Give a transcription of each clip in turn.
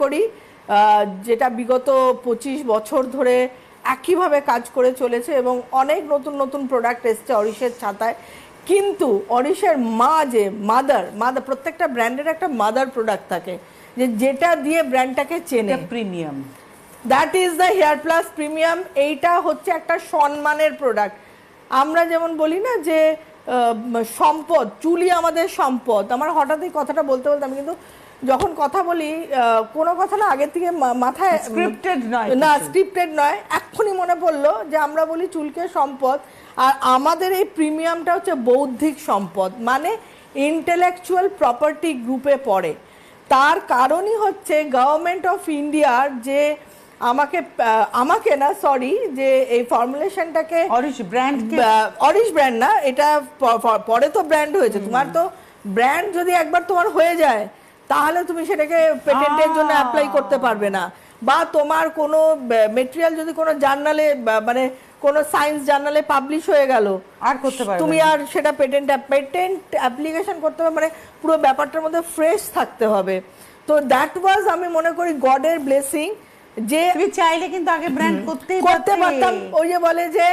করি যেটা বিগত 25 বছর ধরে একইভাবে কাজ করে চলেছে এবং অনেক নতুন নতুন প্রোডাক্ট এসছে অরিশের ছাতায়। কিন্তু অরিশের মা যে মাদার প্রত্যেকটা ব্র্যান্ডের একটা মাদার প্রোডাক্ট থাকে যেটা দিয়ে ব্র্যান্ডটাকে চেনে, premium. That is the hair plus premium. এইটা হচ্ছে একটা সম্মানের প্রোডাক্ট। আমরা যেমন বলি না যে সম্পদ, চুলই আমাদের সম্পদ। আমার হঠাৎই কথাটা বলতে বলতে আমি কিন্তু যখন কথা বলি কোনো কথা না আগে থেকে মাথায় স্ক্রিপ্টেড নয়, না স্ক্রিপ্টেড নয়, এক্ষুনি মনে পড়লো যে আমরা বলি চুলকে সম্পদ, আর আমাদের এই প্রিমিয়ামটা হচ্ছে বৌদ্ধিক সম্পদ, মানে ইন্টেলেকচুয়াল প্রপার্টি গ্রুপে পড়ে। তার কারণই হচ্ছে গভর্নমেন্ট অফ ইন্ডিয়ার যে আমাকে না সরি যে এই ফর্মুলেশনটাকে অরিশ ব্র্যান্ড না, এটা পরে তো ব্র্যান্ড হয়েছে। তোমার তো ব্র্যান্ড যদি একবার তোমার হয়ে যায় তাহলে তুমি সেটাকে পেটেন্টের জন্য অ্যাপ্লাই করতে পারবে না, বা তোমার কোনো মেটেরিয়াল যদি কোনো জার্নালে মানে কোনো সায়েন্স জার্নালে পাবলিশ হয়ে গেল আর করতে পারবে তুমি আর সেটা পেটেন্ট অ্যাপ্লিকেশন করতে হবে, মানে পুরো ব্যাপারটার মধ্যে ফ্রেশ থাকতে হবে। তো দ্যাট ওয়াজ আমি মনে করি গডের ব্লেসিং যে তুমি চাইলে কিন্তু আগে ব্র্যান্ড করতে পারতাম। ওই যে বলে যে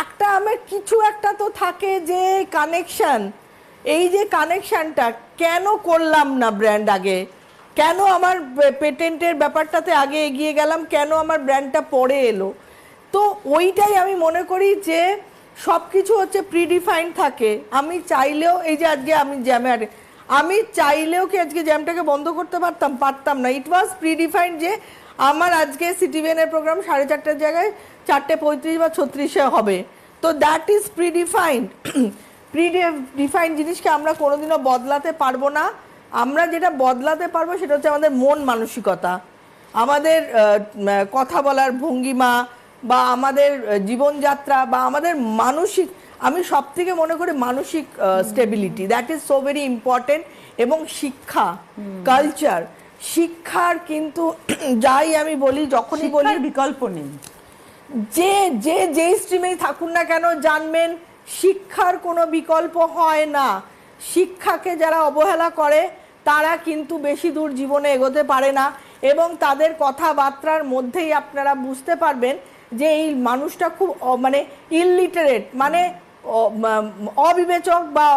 একটা আমার কিছু একটা তো থাকে যে কানেকশন, এই যে কানেকশনটা কেন করলাম না ব্র্যান্ড আগে, কেন আমার পেটেন্টের ব্যাপারটাতে আগে এগিয়ে গেলাম, কেন আমার ব্র্যান্ডটা পরে এলো। তো ওইটাই আমি মনে করি যে সব কিছু হচ্ছে প্রিডিফাইন্ড থাকে। আমি চাইলেও এই যে আজকে আমি জ্যামে আমি চাইলেও কি আজকে জ্যামটাকে বন্ধ করতে পারতাম না। ইট ওয়াজ প্রিডিফাইন্ড যে আমার আজকে সিটিভিএনের প্রোগ্রাম 4:30টার জায়গায় 4:35 বা 36-এ হবে। তো দ্যাট ইজ প্রিডিফাইন্ড। প্রিডিফাইন্ড জিনিসকে আমরা কোনোদিনও বদলাতে পারবো না। আমরা যেটা বদলাতে পারবো সেটা হচ্ছে আমাদের মন মানসিকতা, আমাদের কথা বলার ভঙ্গিমা, বা আমাদের জীবনযাত্রা, বা আমাদের মানসিক, আমি সব থেকে মনে করি মানসিক stability, that is so very important. এবং শিক্ষা, কালচার, শিক্ষার কিন্তু যাই আমি বলি, যখনই বলি বিকল্প নেই, যে স্ট্রিমেই থাকুন না কেন জানবেন শিক্ষার কোনো বিকল্প হয় না। শিক্ষাকে যারা অবহেলা করে তারা কিন্তু বেশি দূর জীবনে এগোতে পারে না, এবং তাদের কথাবার্তার মধ্যেই আপনারা বুঝতে পারবেন যে এই মানুষটা খুব মানে ইললিটারেট, মানে অবিবেচক বা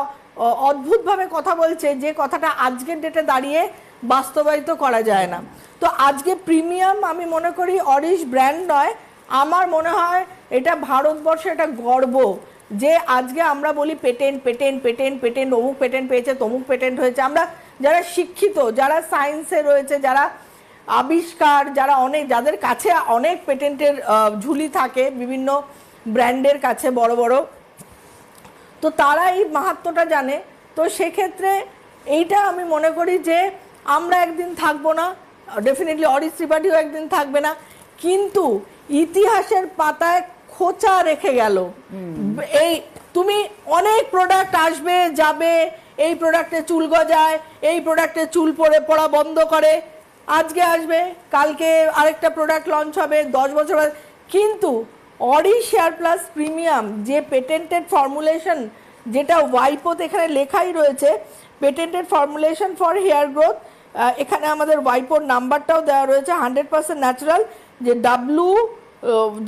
অদ্ভুতভাবে কথা বলছে, যে কথাটা আজকের ডেটে দাঁড়িয়ে বাস্তবায়িত করা যায় না। তো আজকে প্রিমিয়াম আমি মনে করি অরিশ ব্র্যান্ড নয়, আমার মনে হয় এটা ভারতবর্ষে এটা গর্ব যে আজকে আমরা বলি পেটেন্ট পেটেন্ট পেটেন্ট পেটেন্ট, অমুক পেটেন্ট পেয়েছে, তমুক পেটেন্ট হয়েছে। আমরা যারা শিক্ষিত, যারা সায়েন্সে রয়েছে, যারা আবিষ্কার, যারা যাদের কাছে অনেক পেটেন্টের ঝুলি থাকে বিভিন্ন ব্র্যান্ডের কাছে বড় বড়, তো তারা এই মাহাত্ম্যটা জানে। তো সেক্ষেত্রে এইটা আমি মনে করি যে আমরা একদিন থাকবো না, ডেফিনেটলি অরিশ ত্রিপাঠীও একদিন থাকবে না, কিন্তু ইতিহাসের পাতায় খোঁচা রেখে গেল। এই তুমি অনেক প্রোডাক্ট আসবে যাবে, এই প্রোডাক্টে চুল গজায়, এই প্রোডাক্টে চুল পড়া বন্ধ করে, আজকে আসবে কালকে আরেকটা প্রোডাক্ট লঞ্চ হবে 10 বছর, কিন্তু অরিশ হেয়ার প্লাস প্রিমিয়াম যে পেটেন্টেড ফর্মুলেশন, যেটা ওয়াইপোতে এখানে লেখাই রয়েছে, patented formulation for hair growth, এখানে আমাদের ওয়াইপোর নাম্বারটাও দেওয়া রয়েছে, 100% ন্যাচারাল, যে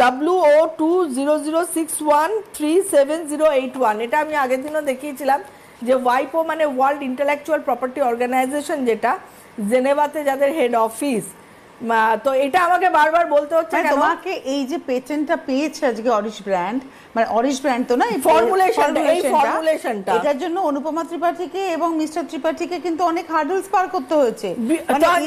WO20061378081। এটা আমি আগের দিনও দেখিয়েছিলাম যে ওয়াইপো মানে ওয়ার্ল্ড ইন্টেলেকচুয়াল প্রপার্টি অর্গানাইজেশন, যেটা জেনেভাতে যাদের হেড অফিস। তো এটা আমাকে বারবার বলতে হচ্ছে কেন, তোমাকে এই যে পেটেন্টটা পেয়েছে আজকে অরিশ ব্র্যান্ড, মানে অরিশ ব্র্যান্ড তো না, এই ফর্মুলেশনটা, এটার জন্য অনুপমা ত্রিপাঠীকে এবং মিস্টার ত্রিপাঠীকে কিন্তু অনেক হার্ডলস পার করতে হয়েছে।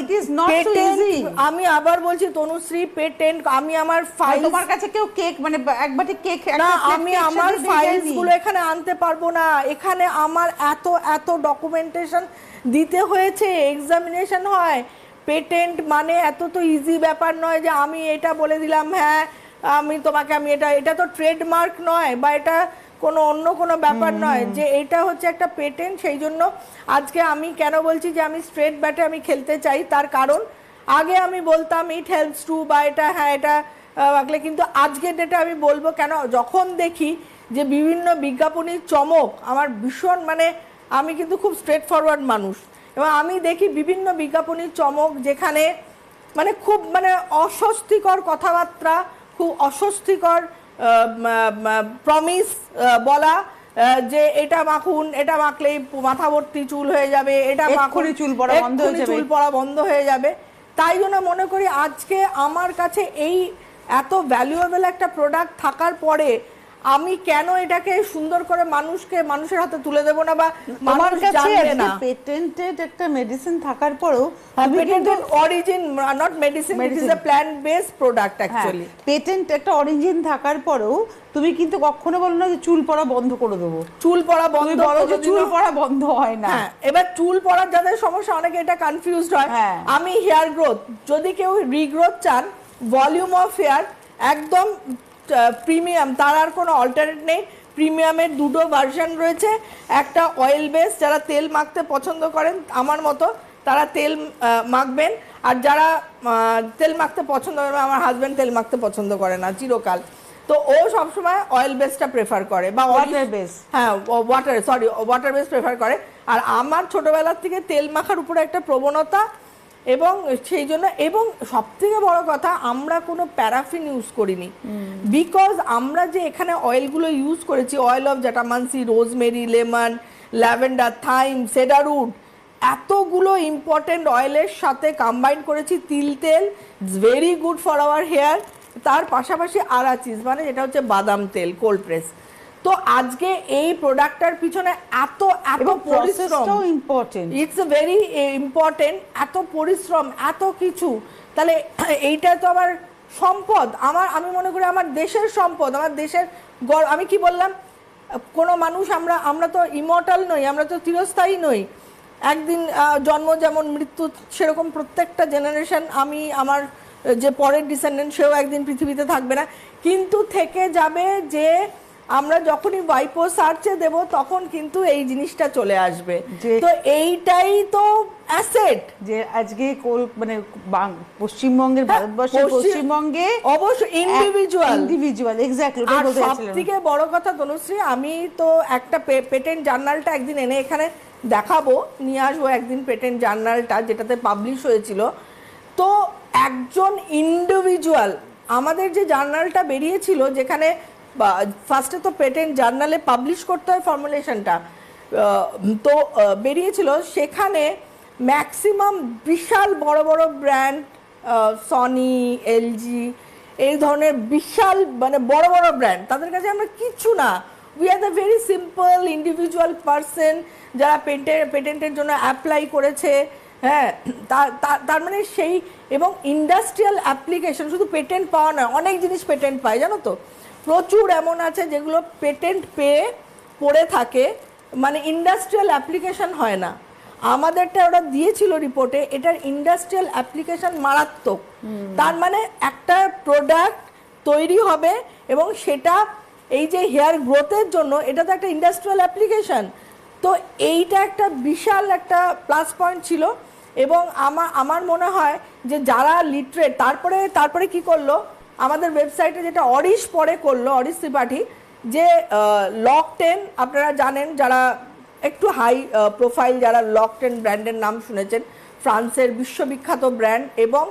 It is not so easy. আমি আবার বলছি তনুশ্রী, পেটেন্ট আমি আমার ফাইল, তোমার কাছে কেউ কেক মানে এক বাটি কেক, না আমি আমার ফাইলস গুলো এখানে আনতে পারবো না। এখানে আমার এত ডকুমেন্টেশন দিতে হয়েছে, এক্সামিনেশন হয়। পেটেন্ট মানে এত তো ইজি ব্যাপার নয় যে আমি এটা বলে দিলাম হ্যাঁ আমি তোমাকে আমি এটা তো ট্রেডমার্ক নয়, বা এটা কোনো অন্য কোনো ব্যাপার নয়, যে এটা হচ্ছে একটা পেটেন্ট। সেই জন্য আজকে আমি কেন বলছি যে আমি স্ট্রেট ব্যাটে আমি খেলতে চাই, তার কারণ আগে আমি বলতাম ইট হেল্পস টু, বা এটা হ্যাঁ এটা রাখলে, কিন্তু আজকের ডেটে আমি বলবো কেন, যখন দেখি যে বিভিন্ন বিজ্ঞাপনী চমক, আমার ভীষণ মানে আমি কিন্তু খুব স্ট্রেট ফরওয়ার্ড মানুষ, এবং আমি দেখি বিভিন্ন বিজ্ঞাপনী চমক যেখানে মানে খুব মানে অস্বস্তিকর কথাবার্তা, খুব অস্বস্তিকর প্রমিস বলা, যে এটা মাখুন, এটা মাখলেই মাথা ভর্তি চুল হয়ে যাবে, এটা মাখুন চুল পড়া বন্ধ হয়ে যাবে, চুল পড়া বন্ধ হয়ে যাবে। তাই জন্য মনে করি আজকে আমার কাছে এই এত ভ্যালুয়েবল একটা প্রোডাক্ট থাকার পরে আমি কেন এটাকে সুন্দর করে মানুষের হাতে তুলে দেব না, বা আমার কাছে জানবে না। পেটেন্টেড একটা মেডিসিন থাকার পরেও patented origin, not medicine, it is a plant based product actually. Patent একটা অরিজিন থাকার পরেও তুমি কিন্তু কখনো বলো না যে চুল পড়া বন্ধ করে দেবো। চুল পড়া বন্ধ, বলো যে চুল পড়া বন্ধ হয় না। হ্যাঁ, এবার চুল পড়ার যাদের সমস্যা, অনেকে এটা কনফিউজড হয়। আমি হেয়ার গ্রোথ, যদি কেউ রিগ্রোথ চান, ভলিউম অফ হেয়ার একদম প্রিমিয়াম, তার আর কোনো অল্টারনেট নেই। প্রিমিয়ামের দুটো ভার্সন রয়েছে, একটা অয়েল বেস, যারা তেল মাখতে পছন্দ করেন আমার মতো তারা তেল মাখবেন, আর যারা তেল মাখতে পছন্দ করেন, আমার হাজব্যান্ড তেল মাখতে পছন্দ করে না চিরকাল, তো ও সবসময় অয়েল বেসটা প্রেফার করে, বা ওয়াটার বেস, হ্যাঁ ওয়াটার বেস প্রেফার করে। আর আমার ছোটবেলার থেকে তেল মাখার উপরে একটা প্রবণতা, এবং সেই জন্য, এবং সব থেকে বড় কথা, আমরা কোনো প্যারাফিন ইউজ করিনি, বিকজ আমরা যে এখানে অয়েলগুলো ইউজ করেছি, oil of jatamansi, rosemary, lemon, lavender, thyme, cedarwood, এতগুলো ইম্পর্টেন্ট অয়েলের সাথে কম্বাইন করেছি তিল তেল, it's very good for our hair. তার পাশাপাশি আরাচিস, মানে যেটা হচ্ছে বাদাম তেল, কোল্ড প্রেস। তো আজকে এই প্রোডাক্টটার পিছনে এত পরিশ্রম, important, it's a very important, এত পরিশ্রম, এত কিছু, তাহলে এইটা তো আমার সম্পদ, আমি মনে করি আমার দেশের সম্পদ, আমার দেশের আমি কি বললাম, কোনো মানুষ, আমরা তো ইমর্টাল নই, আমরা তো চিরস্থায়ী নই, একদিন জন্ম যেমন মৃত্যু সেরকম প্রত্যেকটা জেনারেশন, আমার যে পরের ডিসেন্ডেন্ট সেও একদিন পৃথিবীতে থাকবে না, কিন্তু থেকে যাবে যে আমরা যখনই ওয়াইপো সার্চে দেব তখন কিন্তু এই জিনিসটা চলে আসবে। তো এইটাই তো অ্যাসেট, যে আজকে মানে পশ্চিমবঙ্গের, ভারতবর্ষের পশ্চিমবঙ্গে অবশ্যই ইন্ডিভিজুয়াল এক্স্যাক্টলি। আর সবথেকে বড় কথা তনুশ্রী, আমি তো একটা পেটেন্ট জার্নালটা একদিন এনে এখানে দেখাবো, নিয়ে আসবো একদিন পেটেন্ট জার্নালটা, যেটাতে পাবলিশ হয়েছিল। তো একজন ইন্ডিভিজুয়াল, আমাদের যে জার্নালটা বেরিয়েছিল, যেখানে ফার্স্টে তো পেটেন্ট জার্নালে পাবলিশ করতে হয় ফর্মুলেশনটা, তো বেরিয়েছিল, সেখানে ম্যাক্সিমাম বিশাল বড় বড় ব্র্যান্ড, সনি, এলজি, এই ধরনের বিশাল মানে বড় বড় ব্র্যান্ড, তাদের কাছে আমরা কিচ্ছু না, we are the very simple individual person যারা পেটেন্টের জন্য অ্যাপ্লাই করেছে। হ্যাঁ, তার মানে সেই, এবং ইন্ডাস্ট্রিয়াল অ্যাপ্লিকেশন, শুধু পেটেন্ট পাওয়া নয়, অনেক জিনিস পেটেন্ট পায় জানো তো, প্রচুর এমন আছে যেগুলো পেটেন্ট পেয়ে পড়ে থাকে, মানে ইন্ডাস্ট্রিয়াল অ্যাপ্লিকেশন হয় না। আমাদেরটা ওরা দিয়েছিল রিপোর্টে, এটার ইন্ডাস্ট্রিয়াল অ্যাপ্লিকেশন মারাত্মক। তার মানে একটা প্রোডাক্ট তৈরি হবে এবং সেটা এই যে হেয়ার গ্রোথের জন্য, এটা তো একটা ইন্ডাস্ট্রিয়াল অ্যাপ্লিকেশন। তো এইটা একটা বিশাল একটা প্লাস পয়েন্ট ছিল। এবং আমার মনে হয় যে যারা লিটারেট, তারপরে কি করলো, আমাদের ওয়েবসাইটে যেটা অরিশ পরে করলো, অরিশ ত্রিপাঠী, যে লকটেন, আপনারা জানেন যারা একটু হাই প্রোফাইল, যারা লকটেন ব্র্যান্ডের নাম শুনেছেন, ফ্রান্সের বিশ্ববিখ্যাত ব্র্যান্ড, এবং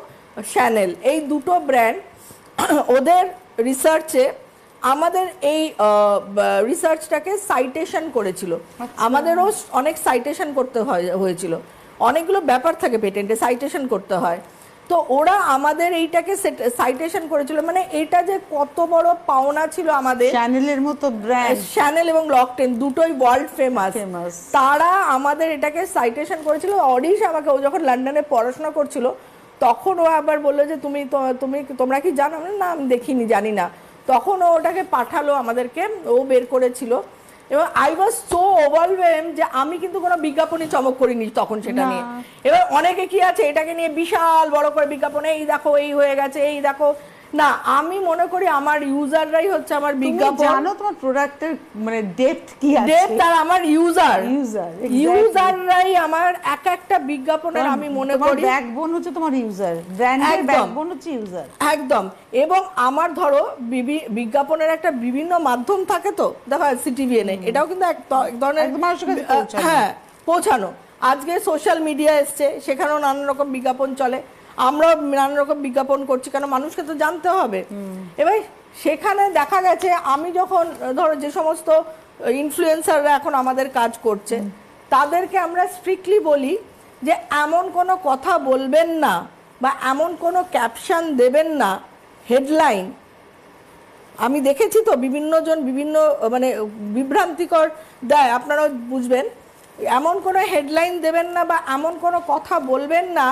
শ্যানেল, এই দুটো ব্র্যান্ড, ওদের রিসার্চে আমাদের এই রিসার্চটাকে সাইটেশন করেছিল। আমাদেরও অনেক সাইটেশন করতে হয়েছিল, অনেকগুলো ব্যাপার থাকে পেটেন্টে, সাইটেশন করতে হয়। তো ওরা আমাদের এইটাকে সাইটেশন করেছিল, মানে এটা যে কত বড় পাওনা ছিল আমাদের। চ্যানেলের মতো ব্র্যান্ড, চ্যানেল এবং লকটেন দুটোই ওয়ার্ল্ড ফেমাস, তারা আমাদের এটাকে সাইটেশন করেছিল। অরিশ আমাকে, ও যখন লন্ডনে পড়াশোনা করছিল তখন ও আবার বললো যে তোমরা কি জানো? না, আমি দেখিনি, জানি না। তখন ও ওটাকে পাঠালো আমাদেরকে, ও বের করেছিল, এবং আই ওয়াজ সো ওভারওয়েলড যে আমি কিন্তু কোনো বিজ্ঞাপনী চমক করিনি তখন সেটা নিয়ে। এবার অনেকে কি আছে, এটাকে নিয়ে বিশাল বড় করে বিজ্ঞাপনে, এই দেখো এই হয়ে গেছে, এই দেখো, না, আমি মনে করি আমার ইউজাররাই হচ্ছে আমার বিজ্ঞাপন। জানো তোমার প্রোডাক্টের মানে ডেপথ কি আছে, ডেপথ, আর আমার ইউজাররাই আমার এক একটা বিজ্ঞাপনের, আমি মনে করি ব্যাকবোন হচ্ছে তোমার ইউজার, ব্র্যান্ডের ব্যাকবোন হচ্ছে ইউজার, একদম। এবং আমার ধরো বিজ্ঞাপনের একটা বিভিন্ন মাধ্যম থাকে, তো দেখো সিটিভিএনএ, এটাও কিন্তু এক ধরনের, মানুষের কাছে হ্যাঁ, পৌঁছানো। আজকে সোশ্যাল মিডিয়া এসছে, সেখানেও নানান রকম বিজ্ঞাপন চলে, আমরাও নানান রকম বিজ্ঞাপন করছি, কারণ মানুষকে তো জানতে হবে। এবার সেখানে দেখা গেছে আমি যখন ধরো যে সমস্ত ইনফ্লুয়েন্সাররা এখন আমাদের কাজ করছে তাদেরকে আমরা স্ট্রিক্টলি বলি যে এমন কোনো কথা বলবেন না বা এমন কোনো ক্যাপশন দেবেন না, হেডলাইন। আমি দেখেছি তো বিভিন্ন জন বিভিন্ন মানে বিভ্রান্তিকর দেয়, আপনারাও বুঝবেন। এমন কোনো হেডলাইন দেবেন না বা এমন কোনো কথা বলবেন না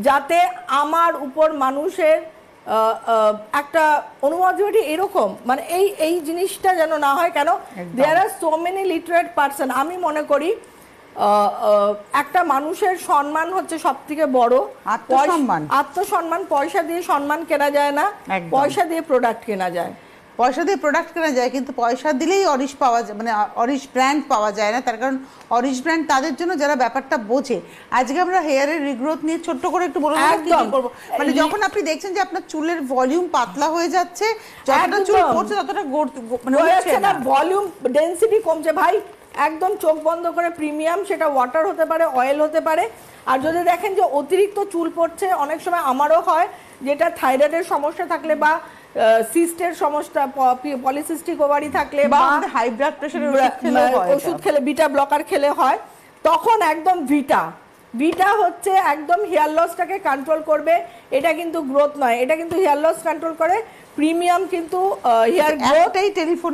যাতে আমার উপর মানুষের একটা অনুমতি এরকম, মানে এই জিনিসটা যেন না হয়। কেন দেয়ার আর সো মেনি লিটারেট পারসন। আমি মনে করি একটা মানুষের সম্মান হচ্ছে সব থেকে বড় আত্মসম্মান। পয়সা দিয়ে সম্মান কেনা যায় না, পয়সা দিয়ে প্রোডাক্ট কেনা যায়। পয়সা দিয়ে প্রোডাক্ট কেনা যায়, কিন্তু পয়সা দিলেই অরিশ পাওয়া যায়, মানে অরিশ ব্র্যান্ড পাওয়া যায় না। তার কারণ অরিশ ব্র্যান্ড তাদের জন্য যারা ব্যাপারটা বোঝে। আজকে আমরা হেয়ারের রিগ্রোথ নিয়ে ছোট্ট করে একটু বলবো কি করব। মানে যখন আপনি দেখছেন যে আপনার চুলের ভলিউম পাতলা হয়ে যাচ্ছে, যতটা চুল পড়ছে ততটা মানে হচ্ছে না, ভলিউম ডেনসিটি কমছে ভাই, একদম চোখ বন্ধ করে প্রিমিয়াম, সেটা ওয়াটার হতে পারে, অয়েল হতে পারে। আর যদি দেখেন যে অতিরিক্ত চুল পড়ছে, অনেক সময় আমারও হয়, যেটা থাইরয়েডের সমস্যা থাকলে বা সিস্টের সমস্যা, পলিসিস্টিক ওভারি থাকলে বা হাই ব্লাড প্রেশারের ওষুধ খেলে, বিটা ব্লকার খেলে হয়, তখন একদম ভিটা হচ্ছে একদম হেয়ার লসটাকে কন্ট্রোল করবে। এটা কিন্তু গ্রোথ নয়, এটা কিন্তু হেয়ার লস কন্ট্রোল করে। প্রিমিয়াম কিন্তু হেয়ার গ্রোথ। টেলিফোন